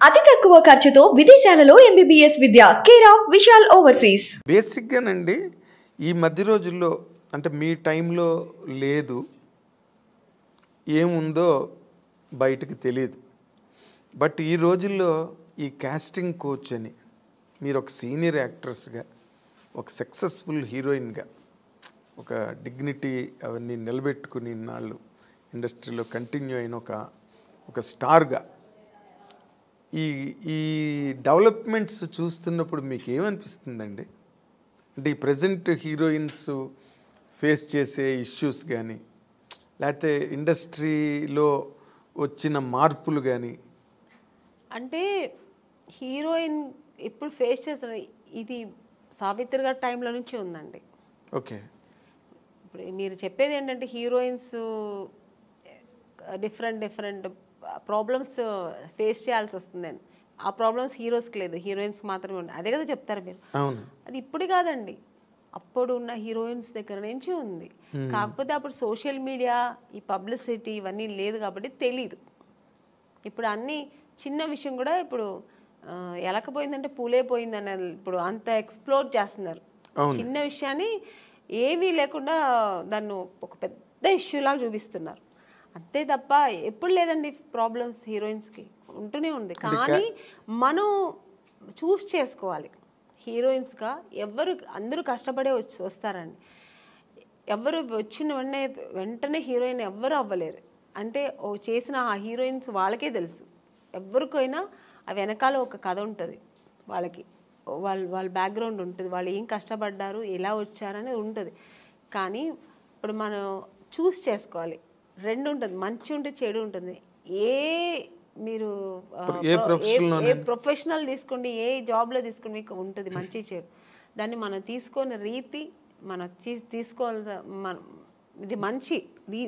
అతి తక్కువ ఖర్చుతో విదేశాలలో ఎంబీబీఎస్ విద్య కేర్ ఆఫ్ విశాల్ ఓవర్సీస్. బేసిక్గానండి ఈ మధ్య రోజుల్లో అంటే మీ టైంలో లేదు, ఏముందో బయటకు తెలియదు. బట్ ఈ రోజుల్లో ఈ కాస్టింగ్ కోచ్ అని మీరు ఒక సీనియర్ యాక్ట్రెస్గా, ఒక సక్సెస్ఫుల్ హీరోయిన్గా, ఒక డిగ్నిటీ అవన్నీ నిలబెట్టుకుని ఇన్నాళ్ళు ఇండస్ట్రీలో కంటిన్యూ అయిన ఒక స్టార్గా ఈ ఈ డెవలప్మెంట్స్ చూస్తున్నప్పుడు మీకు ఏమనిపిస్తుందండి? అంటే ఈ ప్రజెంట్ హీరోయిన్స్ ఫేస్ చేసే ఇష్యూస్ కానీ, లేకపోతే ఇండస్ట్రీలో వచ్చిన మార్పులు కానీ. అంటే హీరోయిన్ ఇప్పుడు ఫేస్ చేస్తున్న ఇది సావిత్రి గారి టైంలో నుంచి ఉందండి. ఓకే, ఇప్పుడు మీరు చెప్పేది ఏంటంటే హీరోయిన్స్ డిఫరెంట్ ప్రాబ్లమ్స్ ఫేస్ చేయాల్సి వస్తుందని. ఆ ప్రాబ్లమ్స్ హీరోస్కి లేదు, హీరోయిన్స్కి మాత్రమే ఉంది. అదే కదా చెప్తారు మీరు. అవును, అది ఇప్పుడు కాదండి, అప్పుడు ఉన్న హీరోయిన్స్ దగ్గర నుంచి ఉంది. కాకపోతే అప్పుడు సోషల్ మీడియా, ఈ పబ్లిసిటీ ఇవన్నీ లేదు కాబట్టి తెలీదు. ఇప్పుడు అన్ని చిన్న విషయం కూడా ఇప్పుడు ఎలకపోయిందంటే పూలే పోయిందని ఇప్పుడు అంత ఎక్స్ప్లోర్ చేస్తున్నారు. చిన్న విషయాన్ని ఏమీ లేకుండా దాన్ని ఒక పెద్ద ఇష్యూలాగా చూపిస్తున్నారు. అంతే తప్ప ఎప్పుడు లేదండి ప్రాబ్లమ్స్ హీరోయిన్స్కి ఉంటూనే ఉంది. కానీ మనం చూస్ చేసుకోవాలి. హీరోయిన్స్గా అందరూ కష్టపడే వస్తారండి. ఎవరు వచ్చిన వెంటనే హీరోయిన్ ఎవ్వరు అవ్వలేరు. అంటే చేసిన ఆ హీరోయిన్స్ వాళ్ళకే తెలుసు. ఎవరికైనా ఆ వెనకాల ఒక కథ ఉంటుంది, వాళ్ళకి వాళ్ళ బ్యాక్గ్రౌండ్ ఉంటుంది, వాళ్ళు ఏం కష్టపడ్డారు, ఎలా వచ్చారనేది ఉంటుంది. కానీ ఇప్పుడు మనం చూస్ చేసుకోవాలి. రెండు ఉంటుంది, మంచి ఉంటుంది, చెడు ఉంటుంది. మీరు ఏ ప్రొఫెషనల్ తీసుకోండి, ఏ జాబ్లో తీసుకోండి, మీకు ఉంటుంది మంచి చెడు. దాన్ని మనం తీసుకునే రీతి, మనం తీసుకోవాల్సిన ఇది మంచి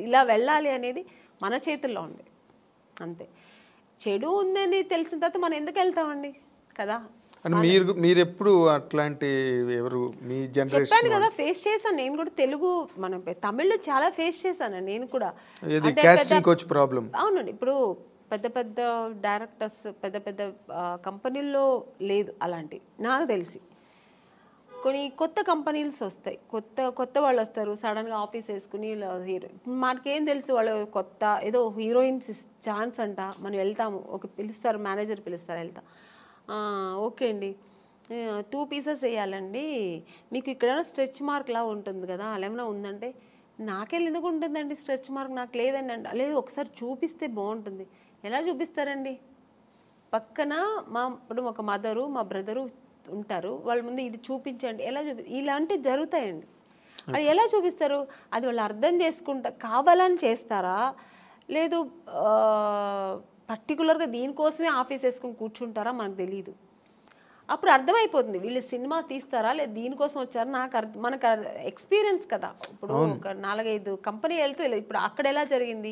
ఇలా వెళ్ళాలి అనేది మన చేతుల్లో ఉంది. అంతే. చెడు ఉందని తెలిసిన తర్వాత మనం ఎందుకు వెళ్తామండి కదా. అని మీరు ఎప్పుడు అట్లాంటి ఎవరు మీ జనరేషన్? చెప్పాను కదా, ఫేస్ చేశాను నేను కూడా. తెలుగు మనం తమిళ్లో చాలా ఫేస్ చేశాను నేను కూడా. Casting couch problem. అవునండి, ఇప్పుడు పెద్ద డైరెక్టర్స్ పెద్ద కంపెనీల్లో లేదు అలాంటి నాకు తెలిసి. కొన్ని కొత్త కంపెనీస్ వస్తాయి, కొత్త వాళ్ళు వస్తారు, సడన్గా ఆఫీస్ వేసుకుని హీరో. మనకేం తెలుసు వాళ్ళు కొత్త ఏదో హీరోయిన్స్ ఛాన్స్ అంట, మనం వెళ్తాము, ఒక పిలుస్తారు, మేనేజర్ పిలుస్తారు, వెళ్తాం. ఓకే అండి, 2 pieces వేయాలండి, మీకు ఇక్కడ స్ట్రెచ్ మార్క్లా ఉంటుంది కదా, అలా ఏమైనా ఉందంటే, నాకెళ్ళి ఎందుకు ఉంటుందండి స్ట్రెచ్ మార్క్, నాకు లేదండి అండి. లేదు, ఒకసారి చూపిస్తే బాగుంటుంది. ఎలా చూపిస్తారండి? పక్కన ఇప్పుడు ఒక మదరు, మా బ్రదరు ఉంటారు, వాళ్ళ ముందు ఇది చూపించండి, ఎలా ఇలాంటివి జరుగుతాయండి. అది ఎలా చూపిస్తారు? అది వాళ్ళు అర్థం చేసుకుంటా కావాలని చేస్తారా, లేదు పర్టికులర్గా దీనికోసమే ఆఫీస్ వేసుకొని కూర్చుంటారా, మనకు తెలియదు. అప్పుడు అర్థమైపోతుంది వీళ్ళు సినిమా తీస్తారా లేదు దీనికోసం వచ్చారా. మనకు ఎక్స్పీరియన్స్ కదా. ఇప్పుడు ఒక 4-5 కంపెనీ వెళ్తే ఇప్పుడు అక్కడ ఎలా జరిగింది.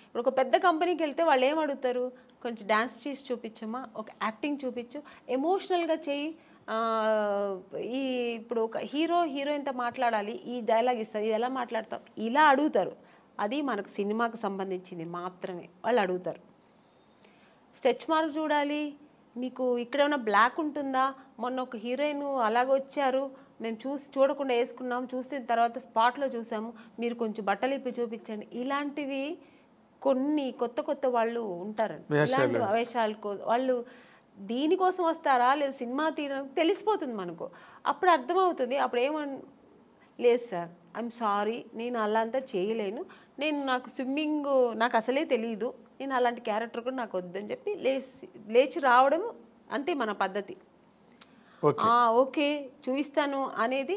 ఇప్పుడు ఒక పెద్ద కంపెనీకి వెళ్తే వాళ్ళు ఏం అడుగుతారు, కొంచెం డ్యాన్స్ చేసి చూపించమ్మా, ఒక యాక్టింగ్ చూపించు, ఎమోషనల్గా చేయి, ఇప్పుడు ఒక హీరోయిన్తో మాట్లాడాలి, ఈ డైలాగ్ ఇస్తారు, ఇది ఎలా మాట్లాడతాం, ఇలా అడుగుతారు. అది మనకు సినిమాకు సంబంధించింది మాత్రమే వాళ్ళు అడుగుతారు. స్ట్రెచ్ మార్క్ చూడాలి, మీకు ఇక్కడ ఏమైనా బ్లాక్ ఉంటుందా, మొన్న ఒక హీరోయిన్ అలాగ వచ్చారు, మేము చూడకుండా వేసుకున్నాం, చూసిన తర్వాత స్పాట్లో చూసాము, మీరు కొంచెం బట్టలు ఇప్పి చూపించండి. ఇలాంటివి కొన్ని కొత్త వాళ్ళు ఉంటారండి. ఇలాంటి వేషాలు వాళ్ళు దీనికోసం వస్తారా లేదా సినిమా తీయడానికి తెలిసిపోతుంది మనకు. అప్పుడు అర్థమవుతుంది. అప్పుడు లేదు సార్, ఐఎమ్ సారీ, నేను అలా అంతా చేయలేను, నాకు స్విమ్మింగ్ నాకు అసలే తెలియదు, నేను అలాంటి క్యారెక్టర్ కూడా నాకు వద్దని చెప్పి లేచి రావడం, అంతే మన పద్ధతి. ఓకే చూపిస్తాను అనేది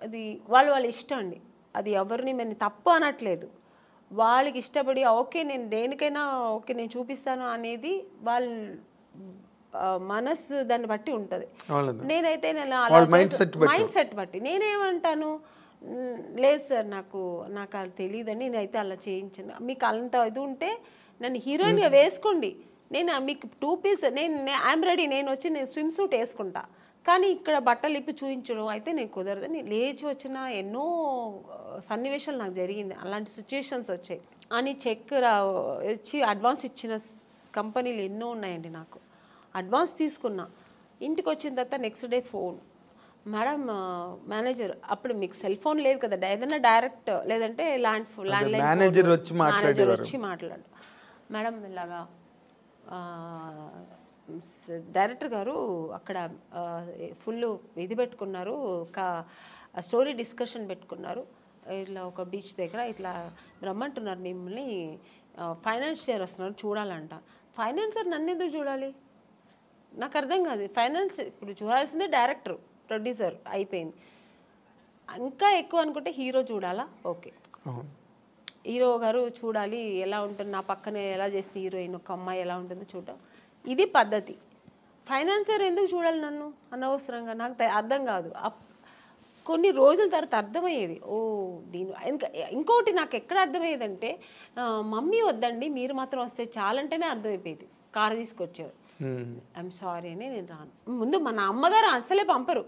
అది వాళ్ళ ఇష్టం అండి. అది ఎవరిని మేము తప్పు అనట్లేదు, వాళ్ళకి ఇష్టపడి ఓకే నేను దేనికైనా ఓకే నేను చూపిస్తాను అనేది వాళ్ళ మనసు దాన్ని బట్టి ఉంటుంది. నేనైతే మైండ్ సెట్ బట్టి నేనేమంటాను, లేదు సార్ నాకు అది తెలియదని నేనైతే అలా చేయించాను, మీకు అంత ఇది ఉంటే నన్ను హీరోయిన్గా వేసుకోండి, నేను మీకు 2 piece ఐఎమ్ రెడీ, నేను స్విమ్ సూట్ వేసుకుంటా, కానీ ఇక్కడ బట్టలు ఇప్పి చూపించడం అయితే నేను కుదరదని లేచి వచ్చిన ఎన్నో సన్నివేశాలు నాకు జరిగింది. అలాంటి సిచ్యుయేషన్స్ వచ్చాయి అని చెక్ ఇచ్చి అడ్వాన్స్ ఇచ్చిన కంపెనీలు ఎన్నో ఉన్నాయండి నాకు. అడ్వాన్స్ తీసుకున్నా, ఇంటికి వచ్చిన తర్వాత next day phone, madam manager, అప్పుడు మీకు సెల్ ఫోన్ లేదు కదా, ఏదైనా డైరెక్ట్ లేదంటే ల్యాండ్లైన్ మేనేజర్ వచ్చి మాట్లాడు, మేడం ఇలాగా డైరెక్టర్ గారు అక్కడ ఫుల్ ఇది పెట్టుకున్నారు, స్టోరీ డిస్కషన్ పెట్టుకున్నారు, ఇట్లా ఒక బీచ్ దగ్గర ఇట్లా రమ్మంటున్నారు మిమ్మల్ని, ఫైనాన్షియర్ వస్తున్నారు చూడాలంట. ఫైనాన్సర్ నన్ను ఎందుకు చూడాలి, నాకు అర్థం కాదు. ఫైనాన్స్ ఇప్పుడు చూడాల్సిందే డైరెక్టర్, ప్రొడ్యూసర్ అయిపోయింది. ఇంకా ఎక్కువ అనుకుంటే హీరో చూడాలా, ఓకే హీరో గారు చూడాలి ఎలా ఉంటుంది, నా పక్కనే ఎలా చేస్తే హీరోయిన్ ఒక అమ్మాయి ఎలా ఉంటుందో చూడటం, ఇది పద్ధతి. ఫైనాన్సర్ ఎందుకు చూడాలి నన్ను అనవసరంగా, నాకు అర్థం కాదు. కొన్ని రోజుల తర్వాత అర్థమయ్యేది, ఓ దీని ఇంకోటి నాకు ఎక్కడ అర్థమయ్యేదంటే, మమ్మీ వద్దండి మీరు మాత్రం వస్తే చాలంటేనే అర్థమైపోయేది. కారు తీసుకొచ్చారు, ఐఎమ్ సారీ అని నేను రాను. ముందు మన అమ్మగారు అసలే పంపరు,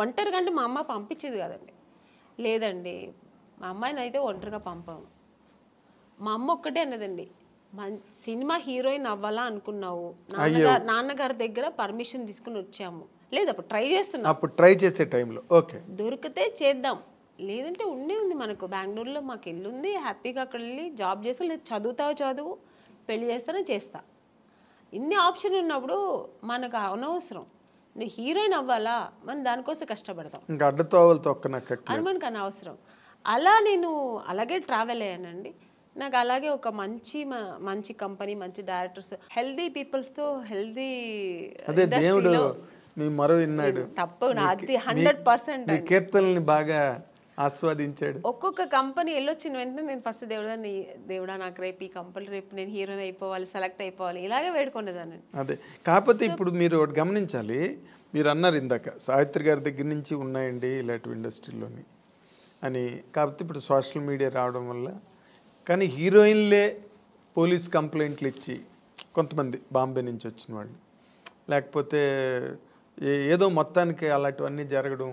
ఒంటరిగా అంటే మా అమ్మ పంపించేది కదండి. లేదండి మా అమ్మాయిని అయితే ఒంటరిగా పంపాము. మా అమ్మ ఒక్కటే అన్నదండి, సినిమా హీరోయిన్ అవ్వాలా అనుకున్నావు, నాన్నగారి దగ్గర పర్మిషన్ తీసుకుని వచ్చాము, లేదు అప్పుడు ట్రై చేస్తున్నాం, అప్పుడు ట్రై చేసే టైంలో ఓకే దొరికితే చేద్దాం, లేదంటే ఉండే ఉంది మనకు బెంగళూరులో మాకు ఇల్లు ఉంది, హ్యాపీగా అక్కడ వెళ్ళి జాబ్ చేస్తా, లేదు చదువుతావు చదువు, పెళ్లి చేస్తానో చేస్తా. ఇన్ని ఆప్షన్ ఉన్నప్పుడు మనకు అనవసరం, నువ్వు హీరోయిన్ అవ్వాలా మనం దానికోసం కష్టపడతాం, ఇంకా అడ్డతోవలు తొక్కనక్కర్లేదు అని మనకు అనవసరం. అలా నేను అలాగే ట్రావెల్ అయ్యానండి. నాకు అలాగే ఒక మంచి కంపెనీ, మంచి డైరెక్టర్స్, హెల్దీ పీపుల్స్తో హెల్దీ అదే దేవుడు మీ మరో విన్నాడు, తప్పు అది 100% కీర్తనల్ని బాగా ఆస్వాదించాడు. ఒక్కొక్క కంపెనీ వెళ్ళొచ్చిన వెంటనే నేను ఫస్ట్ దేవుడా నాకు రేపు ఈ కంపెనీ, రేపు నేను హీరోయిన్ అయిపోవాలి, సెలెక్ట్ అయిపోవాలి, ఇలాగే వేడుకునేదాన్ని. అదే కాకపోతే ఇప్పుడు మీరు ఒకటి గమనించాలి, మీరు అన్నారు ఇందాక సావిత్రి గారి దగ్గర నుంచి ఉన్నాయండి ఇలాంటి ఇండస్ట్రీలోని అని. కాకపోతే ఇప్పుడు సోషల్ మీడియా రావడం వల్ల, కానీ హీరోయిన్లే పోలీస్ కంప్లైంట్లు ఇచ్చి కొంతమంది బాంబే నుంచి వచ్చిన వాళ్ళు, లేకపోతే ఏదో మొత్తానికి అలాంటివన్నీ జరగడం,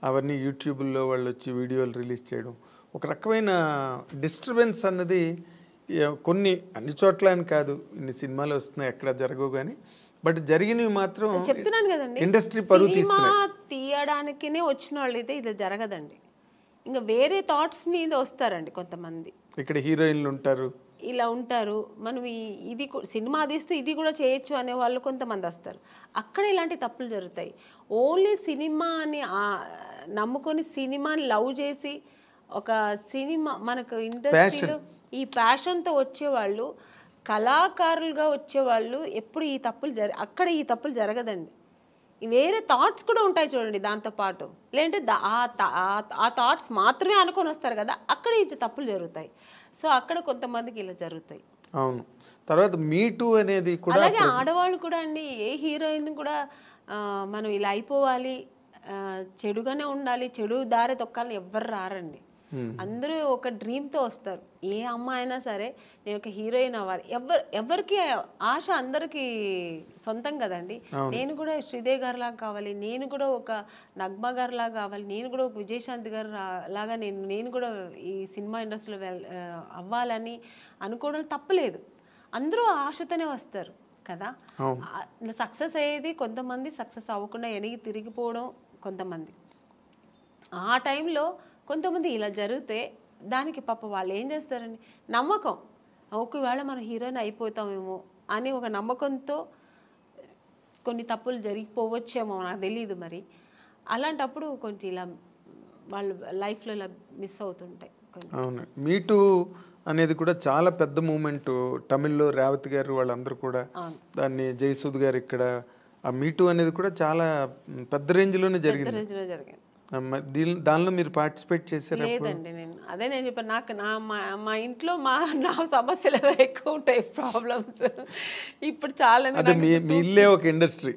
అవన్నీ యూట్యూబ్లో వాళ్ళు వచ్చి వీడియోలు రిలీజ్ చేయడం, ఒక రకమైన డిస్టర్బెన్స్ అన్నది కొన్ని అన్ని చోట్ల అని కాదు, ఇన్ని సినిమాలు వస్తున్నాయి ఎక్కడ జరగవు కానీ, బట్ జరిగినవి మాత్రం చెప్తున్నాను కదండి, ఇండస్ట్రీ పరువు తీయడానికినే వచ్చిన వాళ్ళు అయితే ఇది జరగదండి. ఇంకా వేరే థాట్స్ మీద వస్తారండి కొంతమంది, ఇక్కడ హీరోయిన్లు ఉంటారు, ఇలా ఉంటారు, మనం ఇది సినిమా తీస్తూ ఇది కూడా చేయొచ్చు అనే వాళ్ళు కొంతమంది వస్తారు, అక్కడ ఇలాంటి తప్పులు జరుగుతాయి. ఓన్లీ సినిమాని నమ్ముకొని సినిమాని లవ్ చేసి ఒక సినిమా మనకు ఇండస్ట్రీలో ఈ ప్యాషన్తో వచ్చేవాళ్ళు, కళాకారులుగా వచ్చేవాళ్ళు ఎప్పుడు ఈ తప్పులు అక్కడ ఈ తప్పులు జరగదండి. వేరే థాట్స్ కూడా ఉంటాయి చూడండి దాంతోపాటు, లేదంటే ఆ థాట్స్ మాత్రమే అనుకొని వస్తారు కదా, అక్కడ ఈ తప్పులు జరుగుతాయి. సో అక్కడ కొంతమందికి ఇలా జరుగుతాయి. అవును. తర్వాత మీటూ అనేది కూడా అలాగే ఆడవాళ్ళు కూడా అండి, ఏ హీరోయిన్ కూడా మనం ఇలా అయిపోవాలి, చెడుగానే ఉండాలి, చెడు దారి తొక్కాలని ఎవ్వరు రారండి. అందరూ ఒక డ్రీమ్తో వస్తారు. ఏ అమ్మాయి అయినా సరే నేను ఒక హీరోయిన్ అవ్వాలి, ఎవరికి ఆశ అందరికీ సొంతం కదండి. నేను కూడా శ్రీదేవి గారి లాగా కావాలి, నేను కూడా ఒక నగ్మా గారి లాగా కావాలి, నేను కూడా ఒక విజయశాంతి గారు లాగా నేను కూడా ఈ సినిమా ఇండస్ట్రీలో అవ్వాలని అనుకోవడం తప్పలేదు. అందరూ ఆశతోనే వస్తారు కదా. సక్సెస్ అయ్యేది కొంతమంది, సక్సెస్ అవ్వకుండా వెనక్కి తిరిగిపోవడం కొంతమంది. ఆ టైంలో కొంతమంది ఇలా జరిగితే దానికి పాప వాళ్ళు ఏం చేస్తారండి, నమ్మకం, ఒకవేళ మనం హీరోయిన్ అయిపోతామేమో అని ఒక నమ్మకంతో కొన్ని తప్పులు జరిగిపోవచ్చేమో, నాకు తెలియదు మరి. అలాంటప్పుడు కొంచెం ఇలా వాళ్ళు లైఫ్లో ఇలా మిస్ అవుతుంటాయి. అవును, మీటూ అనేది కూడా చాలా పెద్ద మూమెంట్. తమిళ్లో రేవతి గారు వాళ్ళందరూ కూడా దాన్ని, జయసూద్ గారు ఇక్కడ, ఆ మీటూ అనేది కూడా చాలా పెద్ద రేంజ్లోనే జరిగింది. దానిలో మీరు పార్టిసిపేట్ చేశారు? లేదండి, నేను చెప్పాను, నాకు మా ఇంట్లో నా సమస్యలు ఎక్కువ ఉంటాయి, ప్రాబ్లమ్స్. ఇప్పుడు చాలా మీ ఇల్లే ఒక ఇండస్ట్రీ,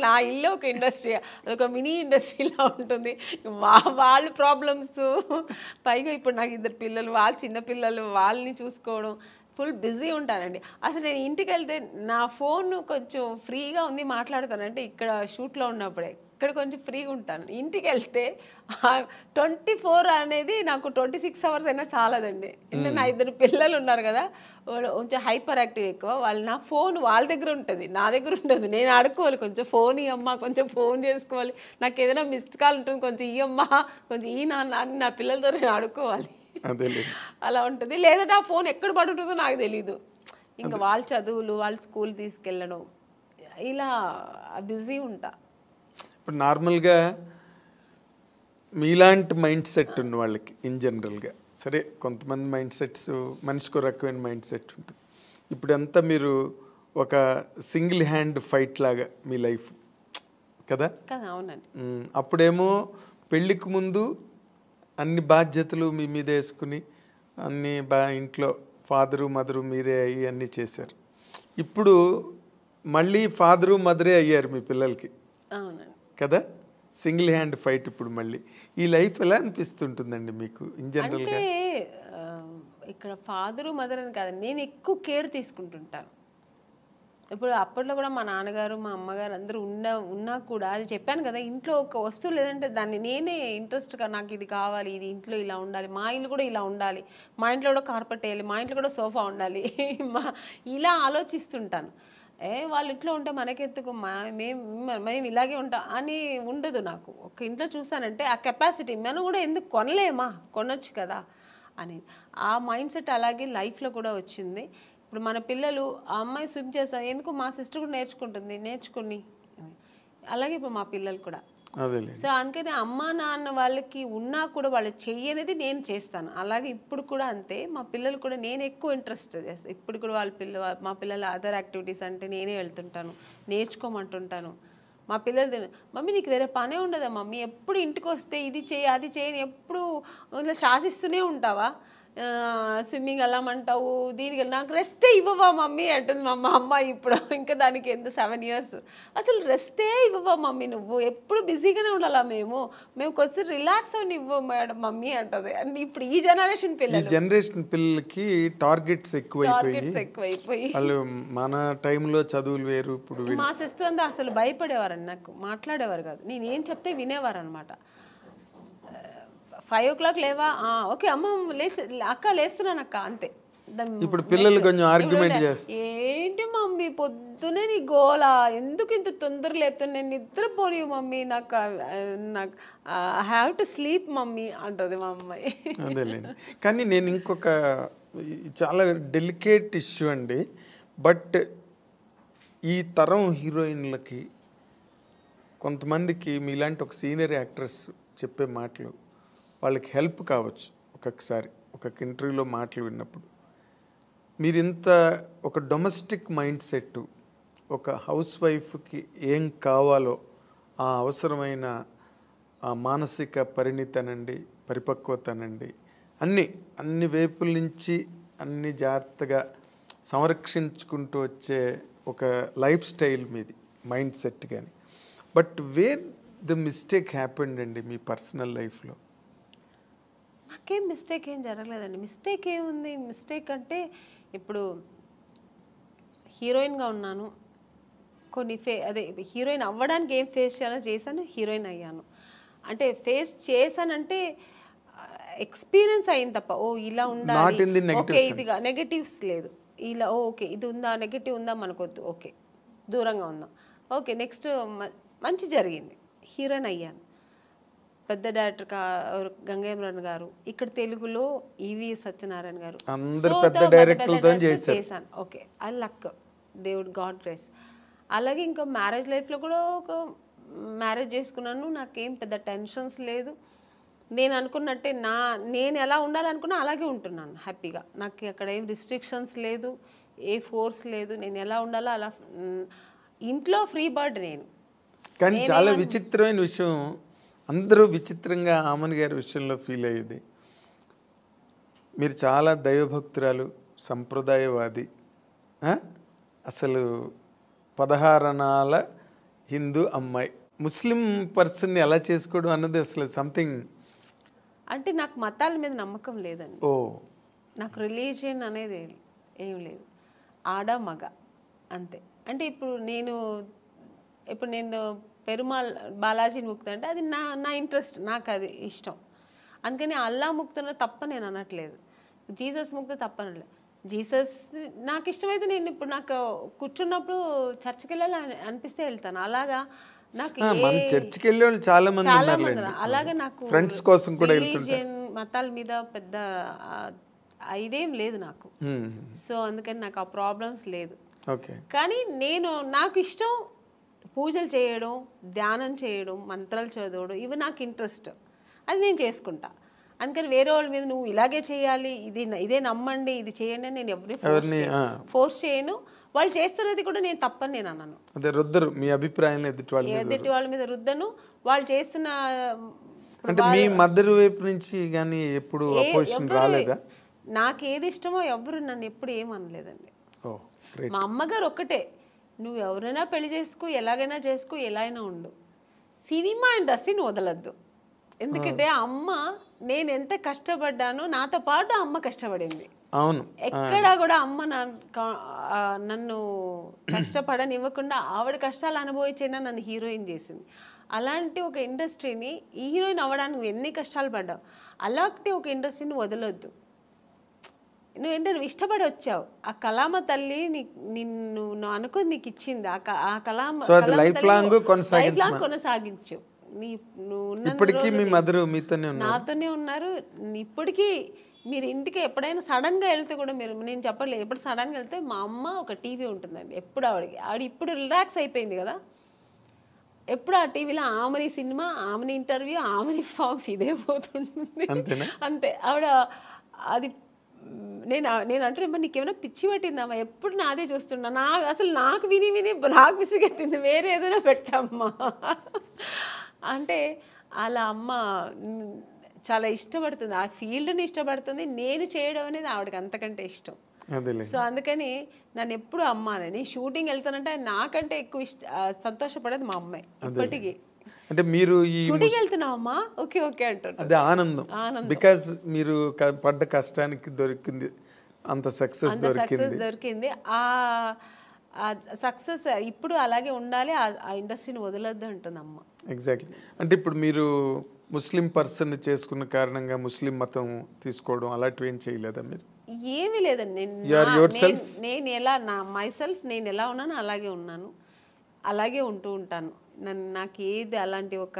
నా ఇల్లే ఒక ఇండస్ట్రీ, అదొక మినీ ఇండస్ట్రీలా ఉంటుంది. వాళ్ళ ప్రాబ్లమ్స్, పైగా ఇప్పుడు నాకు 2 పిల్లలు, వాళ్ళు చిన్న పిల్లలు, వాళ్ళని చూసుకోవడం, ఫుల్ బిజీ ఉంటానండి. అసలు నేను ఇంటికి వెళ్తే నా ఫోన్ కొంచెం ఫ్రీగా ఉంది మాట్లాడతానంటే ఇక్కడ షూట్లో ఉన్నప్పుడే, ఇక్కడ కొంచెం ఫ్రీగా ఉంటాను. ఇంటికి వెళ్తే 24 అనేది నాకు 26 అవర్స్ అయినా చాలదండి. ఎందుకంటే నా 2 పిల్లలు ఉన్నారు కదా, కొంచెం హైపర్ యాక్టివ్ ఎక్కువ. వాళ్ళు నా ఫోన్ వాళ్ళ దగ్గర ఉంటుంది, నా దగ్గర ఉండదు. నేను ఆడుకోవాలి, కొంచెం ఫోన్ ఇవ్వమ్మా, కొంచెం ఫోన్ చేసుకోవాలి, నాకు ఏదైనా మిస్డ్ కాల్ ఉంటుంది, కొంచెం ఇవ్వమ్మా, కొంచెం ఈ నాన్న అని నా పిల్లలతో నేను ఆడుకోవాలి. అలా ఉంటుంది. లేదంటే ఆ ఫోన్ ఎక్కడ పడుతుందో నాకు తెలీదు. ఇంకా వాళ్ళ చదువులు, వాళ్ళ స్కూల్ తీసుకెళ్ళడం, ఇలా బిజీ ఉంటా. ఇప్పుడు నార్మల్గా మీలాంటి మైండ్ సెట్ ఉన్న వాళ్ళకి ఇన్ జనరల్గా, సరే కొంతమంది మైండ్ సెట్స్ మనిషికి రకమైన మైండ్ సెట్ ఉంటుంది. ఇప్పుడంతా మీరు ఒక సింగిల్ హ్యాండ్ ఫైట్ లాగా మీ లైఫ్ కదా. అవునండి. అప్పుడేమో పెళ్ళికి ముందు అన్ని బాధ్యతలు మీ మీద వేసుకుని అన్ని ఇంట్లో ఫాదరు మదరు మీరే అయ్యి అన్నీ చేశారు. ఇప్పుడు మళ్ళీ ఫాదరు మదరే అయ్యారు మీ పిల్లలకి కదా, సింగిల్ హ్యాండ్ ఫైట్. ఇప్పుడు మళ్ళీ ఈ లైఫ్ ఎలా అనిపిస్తుంటుందండి మీకు ఇన్ జనరల్గా? ఇక్కడ ఫాదరు మదర్ అని కాదు, నేను ఎక్కువ కేర్ తీసుకుంటుంటాను. ఇప్పుడు అప్పట్లో కూడా మా నాన్నగారు మా అమ్మగారు అందరూ ఉన్నా కూడా, అది చెప్పాను కదా, ఇంట్లో ఒక వస్తువు లేదంటే దాన్ని నేనే ఇంట్రెస్ట్గా నాకు ఇది కావాలి, ఇది ఇంట్లో ఇలా ఉండాలి, మా ఇల్లు కూడా ఇలా ఉండాలి, మా ఇంట్లో కూడా కార్పెట్ వేయాలి, మా ఇంట్లో కూడా సోఫా ఉండాలి, ఇలా ఆలోచిస్తుంటాను. వాళ్ళ ఇంట్లో ఉంటే మనకెత్తుకు మేము ఇలాగే ఉంటాం అని ఉండదు నాకు. ఒక ఇంట్లో చూసానంటే ఆ కెపాసిటీ మనం కూడా ఎందుకు కొనలేమా, కొనొచ్చు కదా అనేది ఆ మైండ్ సెట్ అలాగే లైఫ్లో కూడా వచ్చింది. ఇప్పుడు మన పిల్లలు ఆ అమ్మాయి స్విమ్ చేస్తారు, ఎందుకు మా సిస్టర్ కూడా నేర్చుకుని అలాగే ఇప్పుడు మా పిల్లలు కూడా. సో అందుకని అమ్మా నాన్న వాళ్ళకి ఉన్నా కూడా వాళ్ళు చెయ్యనేది నేను చేస్తాను. అలాగే ఇప్పుడు కూడా అంతే, మా పిల్లలు కూడా నేను ఎక్కువ ఇంట్రెస్ట్ చేస్తాను. ఇప్పుడు కూడా మా పిల్లల అదర్ యాక్టివిటీస్ అంటే నేనే వెళ్తుంటాను, నేర్చుకోమంటుంటాను. మా పిల్లలు, మమ్మీ నీకు వేరే పనే ఉండదా మమ్మీ, ఎప్పుడు ఇంటికి వస్తే ఇది చేయి అది చేయని ఎప్పుడు ఇలా శాసిస్తూనే ఉంటావా, స్విమ్మింగ్ వెళ్ళమంటావు, దీనికి నాకు రెస్టే ఇవ్వవా మమ్మీ అంటుంది మా అమ్మ. ఇప్పుడు ఇంకా దానికి ఎంత 7 years, అసలు రెస్టే ఇవ్వవా మమ్మీ, నువ్వు ఎప్పుడు బిజీగానే ఉండాలా, మేము కొంచెం రిలాక్స్ అని ఇవ్వ మేడం మమ్మీ అంటది. అండ్ ఇప్పుడు ఈ జనరేషన్ పిల్లలకి టార్గెట్స్ ఎక్కువైపోయి వాళ్ళు మన టైంలో చదువులు వేరు. ఇప్పుడు మా సిస్టర్ అంతా అసలు భయపడేవారండి, నాకు మాట్లాడేవారు కాదు, నేను ఏం చెప్తే వినేవారు అనమాట. 5 o'clock లేవా, ఓకే అమ్మ అక్క లేస్తున్నాను అక్క అంతే. ఇప్పుడు పిల్లలు కొంచెం ఆర్గ్యుమెంట్ చేస్తారు, ఏంటి మమ్మీ పొద్దునే నీ గోలా, ఎందుకు ఇంత తొందర లేపుతాను, నేను నిద్రపోని మమ్మీ, నాకు హ్యావ్ టు స్లీప్ మమ్మీ అంటది మా అమ్మాయి. అదేలేండి. కానీ నేను ఇంకొక చాలా డెలికేట్ ఇష్యూ అండి, బట్ ఈ తరం హీరోయిన్లకి కొంతమందికి మీలాంటి ఒక సీనియర్ యాక్ట్రెస్ చెప్పే మాటలు వాళ్ళకి హెల్ప్ కావచ్చు. ఒక్కొక్కసారి ఒక ఇంటర్వ్యూలో మాటలు విన్నప్పుడు మీరు ఇంత ఒక డొమెస్టిక్ మైండ్ సెట్, ఒక హౌస్ వైఫ్కి ఏం కావాలో ఆ అవసరమైన ఆ మానసిక పరిణితనండి, పరిపక్వతనండి, అన్ని వైపుల నుంచి అన్ని జాగ్రత్తగా సంరక్షించుకుంటూ వచ్చే ఒక లైఫ్ స్టైల్ మీది, మైండ్ సెట్. కానీ but where the mistake happened అండి మీ పర్సనల్ లైఫ్లో? నాకేం మిస్టేక్ ఏం జరగలేదండి. మిస్టేక్ ఏముంది, మిస్టేక్ అంటే ఇప్పుడు హీరోయిన్గా ఉన్నాను, కొన్ని అదే హీరోయిన్ అవ్వడానికి ఏం ఫేస్ చేయాలో చేశాను, హీరోయిన్ అయ్యాను. అంటే ఫేస్ చేశానంటే ఎక్స్పీరియన్స్ అయింది తప్ప, ఇలా ఉండాలి, ఓకే ఇదిగా నెగటివ్స్ లేదు, ఇలా ఓకే ఇది ఉందా, నెగటివ్ ఉందా మనకొద్దు, ఓకే దూరంగా ఉందాం, ఓకే నెక్స్ట్ మంచి జరిగింది, హీరోయిన్ అయ్యాను. పెద్ద డైరెక్టర్ గంగేమ్రన్ గారు, ఇక్కడ తెలుగులో ఈవి సత్యనారాయణ గారు, చేశాను. ఓకే ఐ లక్, దేవుడు గాడ్ గ్రేస్. అలాగే ఇంకా మ్యారేజ్ లైఫ్లో కూడా ఒక మ్యారేజ్ చేసుకున్నాను, నాకేం పెద్ద టెన్షన్స్ లేదు. నేను అనుకున్నట్టే నేను ఎలా ఉండాలనుకున్నా అలాగే ఉంటున్నాను హ్యాపీగా. నాకు అక్కడ ఏం రిస్ట్రిక్షన్స్ లేదు, ఏ ఫోర్స్ లేదు, నేను ఎలా ఉండాలో అలా. ఇంట్లో ఫ్రీ బర్డ్ నేను. కానీ చాలా విచిత్రమైన విషయం, అందరూ విచిత్రంగా ఆమన్ గారి విషయంలో ఫీల్ అయ్యేది, మీరు చాలా దైవభక్తురాలు, సంప్రదాయవాది, అసలు 16 అణాల హిందూ అమ్మాయి, ముస్లిం పర్సన్ని ఎలా చేసుకోవడం అన్నది అసలు సంథింగ్. అంటే నాకు మతాల మీద నమ్మకం లేదండి. నాకు రిలీజియన్ అనేది ఏం లేదు, ఆడ మగ అంతే. అంటే ఇప్పుడు నేను పెరుమాళ్ బాలాజీని ముక్త అంటే అది నా ఇంట్రెస్ట్, నాకు అది ఇష్టం. అందుకని అల్లా ముక్తున్న తప్ప నేను అనట్లేదు, జీసస్ ముక్త తప్పనట్లేదు. జీసస్ నాకు ఇష్టమైతే నేను ఇప్పుడు నాకు కూర్చున్నప్పుడు చర్చికి వెళ్ళాలి అనిపిస్తే వెళ్తాను. అలాగా నాకు మన చర్చికి వెళ్ళే వాళ్ళు చాలా మంది అలాగే నాకు ఫ్రెండ్స్ కోసం కూడా రిలీజియన్ మతాల మీద పెద్ద ఇదేం లేదు నాకు. సో అందుకని నాకు ఆ ప్రాబ్లమ్స్ లేదు. కానీ నాకు ఇష్టం పూజలు చేయడం, ధ్యానం చేయడం, మంత్రాలు చదవడం, ఇవి నాకు ఇంట్రెస్ట్, అది నేను చేసుకుంటా. అందుకని వేరే వాళ్ళ మీద నువ్వు ఇలాగే చేయాలి, ఇదే నమ్మండి, ఇది చేయండి అని నేను ఎవరిని ఫోర్స్ చేయను. వాళ్ళు చేస్తున్నది కూడా నేను తప్పని నేను అన్నాను. అదే రుద్దరు మీ అభిప్రాయం ఎదుటి వాళ్ళ మీద రుద్దను. వాళ్ళు చేస్తున్న అంటే మీ మదర్ వైపు నుంచి కానీ ఎప్పుడు అపోజిషన్ రాలేదా? నాకు ఏది ఇష్టమో ఎవరు నన్ను ఎప్పుడు ఏమనలేదండి. మా అమ్మగారు ఒక్కటే, నువ్వు ఎవరైనా పెళ్లి చేసుకో, ఎలాగైనా చేసుకో, ఎలా అయినా ఉండు, సినిమా ఇండస్ట్రీని వదలద్దు. ఎందుకంటే అమ్మ నేను ఎంత కష్టపడ్డానో నాతో పాటు అమ్మ కష్టపడింది. అవును, ఎక్కడా కూడా అమ్మ నన్ను కష్టపడనివ్వకుండా ఆవిడ కష్టాలు అనుభవించైనా నన్ను హీరోయిన్ చేసింది. అలాంటి ఒక ఇండస్ట్రీని హీరోయిన్ అవ్వడానికి ఎన్ని కష్టాలు పడ్డావు, అలాంటి ఒక ఇండస్ట్రీని వదలొద్దు. నువ్వేంటే నువ్వు ఇష్టపడి వచ్చావు, ఆ కళామ తల్లి నిన్ను అనుకుని నీకు ఇచ్చింది, ఆ కళామ లైఫ్ లాంగ్ కొనసాగించు. ఇప్పటికీ మీ మదర్ నాతోనే ఉన్నారు. ఇప్పటికీ మీరు ఇంటికి ఎప్పుడైనా సడన్ గా వెళ్తే కూడా నేను చెప్పలేదు, ఎప్పుడు సడన్ గా వెళ్తే మా అమ్మ ఒక టీవీ ఉంటుందండి ఎప్పుడు ఆవిడ ఇప్పుడు రిలాక్స్ అయిపోయింది కదా, ఎప్పుడు ఆ టీవీలో ఆమెని సినిమా, ఆమెని ఇంటర్వ్యూ, ఆమెని సాంగ్స్ ఇదే పోతుంటుంది అంతే. ఆవిడ అది నేను అంటే నీకేమైనా పిచ్చి పట్టిందమ్మా, ఎప్పుడు నాదే చూస్తున్నా, అసలు నాకు విని నాకు విసిగెత్తింది, వేరే ఏదైనా పెట్టమ్మా అంటే. అలా అమ్మ చాలా ఇష్టపడుతుంది, ఆ ఫీల్డ్ని ఇష్టపడుతుంది, నేను చేయడం అనేది ఆవిడకి అంతకంటే ఇష్టం. సో అందుకని నన్ను ఎప్పుడు అమ్మ అని షూటింగ్ వెళ్తానంటే నాకంటే ఎక్కువ సంతోషపడేది మా అమ్మాయి ఇప్పటికీ. అంటే మీరు ఈ షూటింగ్ వెళ్తున్నావమ్మా, ఓకే ఓకే అంటారు, అదే ఆనందం. బికాజ్ మీరు పడ్డ కష్టానికి దొరికింది అంత సక్సెస్ దొరికింది. ఆ సక్సెస్ ఇప్పుడు అలాగే ఉండాలి, ఆ ఇండస్ట్రీని వదలొద్దు అంటుంది అమ్మ. ఎగ్జాక్ట్లీ. అంటే ఇప్పుడు మీరు ముస్లిం పర్సన్ చేసుకున్న కారణంగా ముస్లిం మతం తీసుకోవడం అలాంటివి ఏం చేయలేదా మీరు? ఏమీ లేదండి. నేను ఎలా మైసెల్ఫ్ నేను ఎలా ఉన్నానో అలాగే ఉన్నాను, అలాగే ఉంటూ ఉంటాను. నాకు ఏది అలాంటి ఒక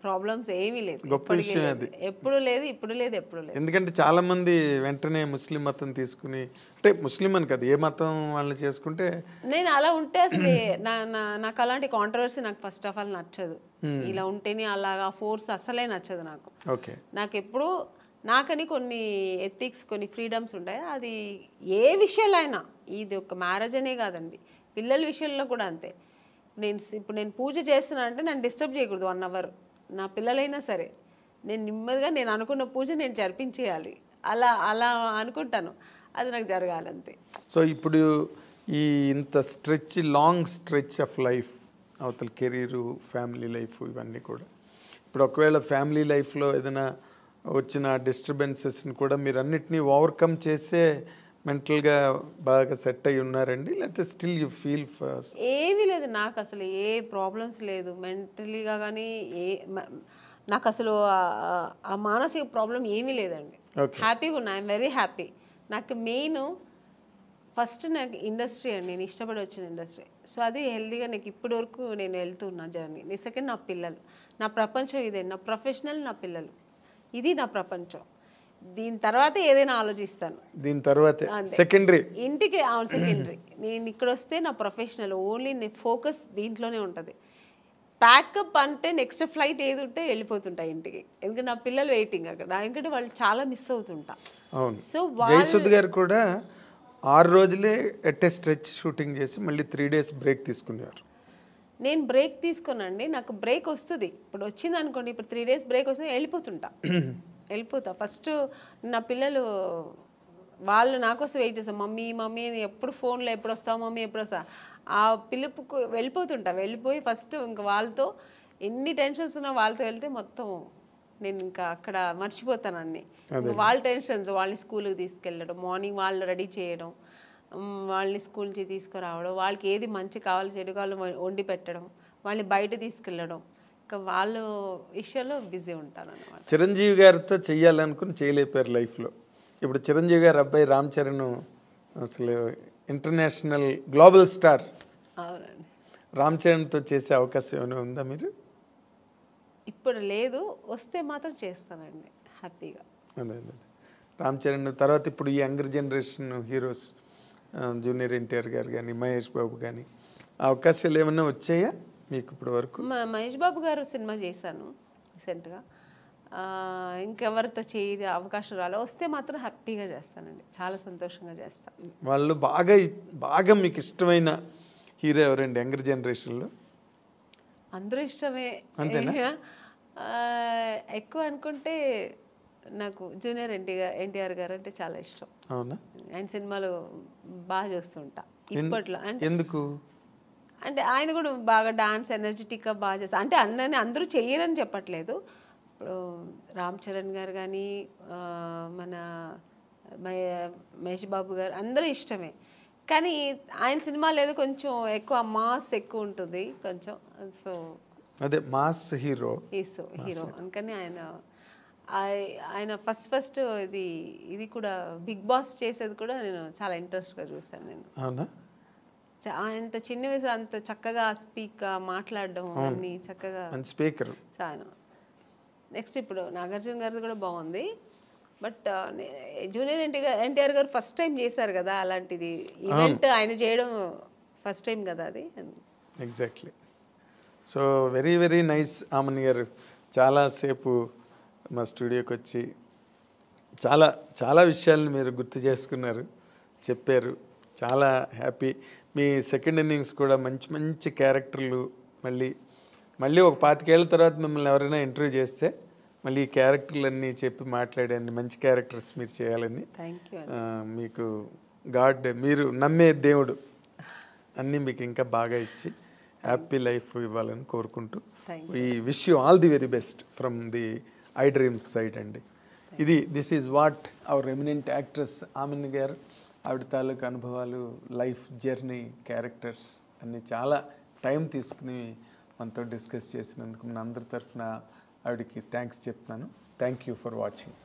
ప్రాబ్లమ్స్ ఏమీ లేదు, ఎప్పుడు లేదు, ఇప్పుడు లేదు, ఎప్పుడు లేదు. ఎందుకంటే చాలా మంది వెంటనే ముస్లిం మతం తీసుకుని, అంటే ముస్లిం అని కదా, ఏ మతం వాళ్ళని చేసుకుంటే నేను అలా ఉంటే అసలు నాకు అలాంటి కాంట్రవర్సీ నాకు ఫస్ట్ ఆఫ్ ఆల్ నచ్చదు. ఇలా ఉంటేనే అలాగా ఫోర్స్ అసలే నచ్చదు నాకు. నాకు ఎప్పుడు నాకని కొన్ని ఎథిక్స్, కొన్ని ఫ్రీడమ్స్ ఉంటాయి. అది ఏ విషయంలో అయినా, ఇది ఒక మ్యారేజ్ అనే కాదండి, పిల్లల విషయంలో కూడా అంతే. ఇప్పుడు నేను పూజ చేస్తున్నా అంటే నన్ను డిస్టర్బ్ చేయకూడదు 1 hour, నా పిల్లలైనా సరే. నేను నెమ్మదిగా నేను అనుకున్న పూజ నేను జరిపించేయాలి, అలా అనుకుంటాను, అది నాకు జరగాలి అంతే. సో ఇప్పుడు ఈ ఇంత లాంగ్ స్ట్రెచ్ ఆఫ్ లైఫ్, అవతల కెరీరు, ఫ్యామిలీ లైఫ్, ఇవన్నీ కూడా ఇప్పుడు ఒకవేళ ఫ్యామిలీ లైఫ్లో ఏదైనా వచ్చిన డిస్టర్బెన్సెస్ని కూడా మీరు అన్నిటినీ ఓవర్కమ్ చేసే మెంటల్గా బాగా సెట్ అయ్యి ఉన్నారండి, లేకపోతే స్టిల్ యూ ఫీల్ ఫస్ట్? ఏమీ లేదు, నాకు అసలు ఏ ప్రాబ్లమ్స్ లేదు మెంటలీగా, కానీ నాకు అసలు ఆ మానసిక ప్రాబ్లం ఏమీ లేదండి. హ్యాపీగా ఉన్నా, ఐఎమ్ వెరీ హ్యాపీ. నాకు మెయిన్ ఫస్ట్ నాకు ఇండస్ట్రీ అండి, నేను ఇష్టపడి వచ్చిన ఇండస్ట్రీ. సో అది హెల్తీగా నాకు ఇప్పటి వరకు నేను వెళ్తున్నా జర్నీ. సెకండ్ నా పిల్లలు, నా ప్రపంచం ఇదే, నా ప్రొఫెషనల్, నా పిల్లలు, ఇది నా ప్రపంచం. దీని తర్వాత ఏదైనా ఆలోచిస్తాను, దీని తర్వాత సెకండరీ, ఇంటికి సెకండరీ. నేను ఇక్కడ వస్తే నా ప్రొఫెషనల్ ఓన్లీ, ఫోకస్ దీంట్లోనే ఉంటుంది. ప్యాకప్ అంటే నెక్స్ట్ ఫ్లైట్ ఏది ఉంటే వెళ్ళిపోతుంటా ఇంటికి, ఎందుకంటే నా పిల్లలు వెయిటింగ్ అక్కడ, ఎందుకంటే వాళ్ళు చాలా మిస్ అవుతుంటా. సో జయసుద్ గారు కూడా 6 రోజులే ఎట్ ఏ స్ట్రెచ్ షూటింగ్ చేసి మళ్ళీ 3 days బ్రేక్ తీసుకున్నారు. నేను బ్రేక్ తీసుకోనండి, నాకు బ్రేక్ వస్తుంది. ఇప్పుడు వచ్చింది అనుకోండి, ఇప్పుడు 3 days బ్రేక్ వస్తుంది, వెళ్ళిపోతా. ఫస్ట్ నా పిల్లలు వాళ్ళు నా కోసం వెయిట్ చేస్తాను, మమ్మీ మమ్మీ ఎప్పుడు ఫోన్లో ఎప్పుడు వస్తావు మమ్మీ ఎప్పుడు వస్తా, ఆ పిలుపుకు వెళ్ళిపోయి ఫస్ట్ ఇంకా వాళ్ళతో ఎన్ని టెన్షన్స్ ఉన్నా వాళ్ళతో వెళ్తే మొత్తం నేను ఇంకా అక్కడ మర్చిపోతాను అన్ని. వాళ్ళ టెన్షన్స్, వాళ్ళని స్కూల్కి తీసుకెళ్ళడం, మార్నింగ్ వాళ్ళు రెడీ చేయడం, వాళ్ళని స్కూల్ నుంచి తీసుకురావడం, వాళ్ళకి ఏది మంచి కావాలి చెడు కావాలి వండి పెట్టడం, వాళ్ళని బయట తీసుకెళ్ళడం, ఇంకా వాళ్ళ విషయంలో బిజీ ఉంటాను అన్నమాట. చిరంజీవి గారితో చెయ్యాలనుకుని చేయలేపారు లైఫ్లో. ఇప్పుడు చిరంజీవి గారు అబ్బాయి రామ్ చరణ్ అసలు ఇంటర్నేషనల్ గ్లోబల్ స్టార్. అవునండి. రామ్ చరణ్తో చేసే అవకాశం ఏమైనా ఉందా మీరు? ఇప్పుడు లేదు, వస్తే మాత్రం చేస్తానండి హ్యాపీగా. అదే అదే రామ్ చరణ్ తర్వాత ఇప్పుడు ఈ younger generation heroes junior NTR గారు కానీ మహేష్ బాబు కానీ అవకాశాలు ఏమైనా వచ్చాయా మీకు ఇప్పటి వరకు? మహేష్ బాబు గారు సినిమా చేశాను రీసెంట్గా. ఇంకెవరితో చేయ అవకాశం రాలే, వస్తే మాత్రం హ్యాపీగా చేస్తానండి, చాలా సంతోషంగా చేస్తాను. వాళ్ళు బాగా మీకు ఇష్టమైన హీరో ఎవరండి యంగర్ జనరేషన్లో? అందరూ ఇష్టమే. ఎక్కువ అనుకుంటే నాకు జూనియర్ ఎన్టీఆర్ గారు అంటే చాలా ఇష్టం. అవునా? ఆయన సినిమాలు బాగా చూస్తుంటా ఇప్పట్లో. అంటే ఎందుకు అంటే ఆయన కూడా బాగా డాన్స్ ఎనర్జెటిక్గా బాగా చేస్తారు. అంటే అందరూ చెయ్యరని చెప్పట్లేదు. ఇప్పుడు రామ్ చరణ్ గారు కానీ మన మహేష్ బాబు గారు అందరూ ఇష్టమే. కానీ ఆయన సినిమాలు ఏదో కొంచెం ఎక్కువ మాస్ ఎక్కువ ఉంటుంది కొంచెం. సో అదే మాస్ హీరో హీరో అందుకని ఆయన ఫస్ట్ ఇది కూడా బిగ్ బాస్ చేసేది కూడా నేను చాలా ఇంట్రెస్ట్గా చూసాను. నేను అవునా? అంత చిన్న వయసు అంత చక్కగా మాట్లాడడం అన్ని చక్కగా స్పీకర్. నెక్స్ట్ ఇప్పుడు నాగార్జున గారిది కూడా బాగుంది. బట్ జూనియర్ ఎన్టీఆర్ గారు ఫస్ట్ టైం చేశారు కదా అలాంటిది ఈవెంట్, ఆయన చేయడం ఫస్ట్ టైం కదా అది. Exactly. So very very nice Amani garu, చాలాసేపు మా స్టూడియోకి వచ్చి చాలా విషయాలను మీరు గుర్తు చేసుకున్నారు, చెప్పారు. చాలా హ్యాపీ. మీ సెకండ్ ఇన్నింగ్స్ కూడా మంచి క్యారెక్టర్లు. మళ్ళీ ఒక 25 ఏళ్ళ తర్వాత మిమ్మల్ని ఎవరైనా ఇంటర్వ్యూ చేస్తే మళ్ళీ ఈ క్యారెక్టర్లన్నీ చెప్పి మాట్లాడండి, మంచి క్యారెక్టర్స్ మీరు చేయాలని. మీకు గాడ్, మీరు నమ్మే దేవుడు అన్నీ మీకు ఇంకా బాగా ఇచ్చి హ్యాపీ లైఫ్ ఇవ్వాలని కోరుకుంటూ ఈ wish you all the very best from the I dreams side అండి. This is what our eminent actress ఆమెని గారు, ఆవిడ తాలూకు అనుభవాలు, లైఫ్ జర్నీ, క్యారెక్టర్స్ అన్నీ చాలా టైం తీసుకుని మనతో డిస్కస్ చేసినందుకు మన అందరి తరఫున ఆవిడకి థ్యాంక్స్ చెప్తున్నాను. Thank you for watching.